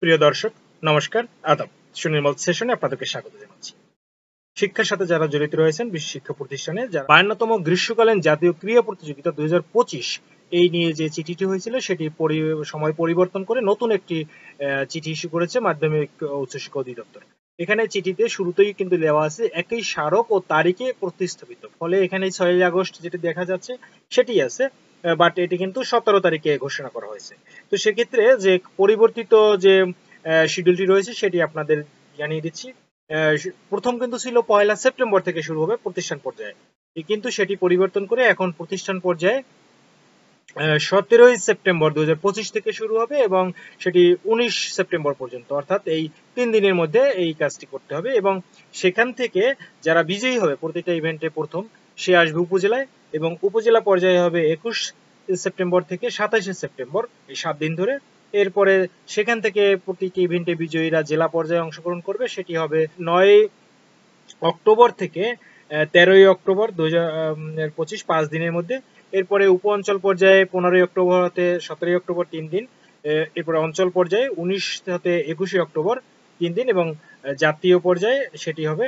প্রিয় দর্শক, নমস্কার, আদাব। সুনির্মল সেশনে আপনাদেরকে স্বাগত জানাচ্ছি। শিক্ষার সাথে যারা জড়িত রয়েছেন বিশ্ব শিক্ষা প্রতিষ্ঠানে, যারা 52তম গ্রীষ্মকালীন জাতীয় ক্রীড়া প্রতিযোগিতা 2025 এই নিয়ে যে চিঠিটি হয়েছিল সেটি সময় পরিবর্তন করে নতুন একটি চিঠি ইস্যু করেছে মাধ্যমিক ও উচ্চশিক্ষা অধিদপ্তর। এখানে চিঠিতে শুরুতেই কিন্তু দেওয়া আছে একই স্মারক ও তারিখে প্রতিস্থাপিত, ফলে এখানে 6 আগস্ট যেটি দেখা যাচ্ছে সেটি আছে, বাট এটি কিন্তু 17 তারিখে ঘোষণা করা হয়েছে। তো সেক্ষেত্রে যে পরিবর্তিত যে শিডিউলটি রয়েছে সেটি আপনাদের জানিয়ে দিচ্ছি। প্রথম কিন্তু ছিল 1 সেপ্টেম্বর থেকে শুরু হবে প্রতিষ্ঠান পর্যায়ে, কিন্তু সেটি পরিবর্তন করে এখন প্রতিষ্ঠান পর্যায়ে 17 সেপ্টেম্বর 2025 থেকে শুরু হবে এবং সেটি 19 সেপ্টেম্বর পর্যন্ত, অর্থাৎ এই 3 দিনের মধ্যে এই কাজটি করতে হবে। এবং সেখান থেকে যারা বিজয়ী হবে প্রতিটা ইভেন্টে প্রথম, সে আসবে উপজেলায় এবং উপজেলা পর্যায়ে হবে 21 সেপ্টেম্বর থেকে 27 সেপ্টেম্বর, এই 7 দিন ধরে। এরপরে সেখান থেকে প্রতিটি ইভেন্টে বিজয়ীরা জেলা পর্যায়ে অংশগ্রহণ করবে, সেটি হবে 9 অক্টোবর থেকে 13 অক্টোবর 2025, 5 দিনের মধ্যে। এরপরে উপ অঞ্চল পর্যায়ে 15 অক্টোবর হতে 17 অক্টোবর 3 দিন। এরপরে অঞ্চল পর্যায়ে 19 হতে 21 অক্টোবর 3 দিন এবং জাতীয় পর্যায়ে সেটি হবে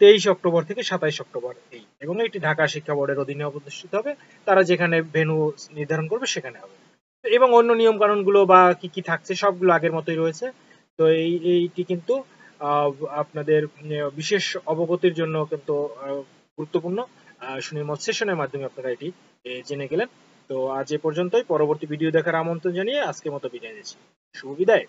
23 অক্টোবর থেকে 27 অক্টোবর এই, এবং এটি ঢাকা শিক্ষা বোর্ডের অধীনে অনুষ্ঠিত হবে। তারা যেখানে ভেন্যু নির্ধারণ করবে সেখানে হবে। এবং অন্য নিয়ম কানুনগুলো বা কি কি থাকছে সবগুলো আগের মতোই রয়েছে। তো এইটি কিন্তু আপনাদের বিশেষ অবগতির জন্য কিন্তু গুরুত্বপূর্ণ। সুনির্মল সেশনের মাধ্যমে আপনারা এটি জেনে গেলেন। তো আজ এ পর্যন্তই। পরবর্তী ভিডিও দেখার আমন্ত্রণ জানিয়ে আজকের মতো বিদায় নিচ্ছি। শুভ বিদায়।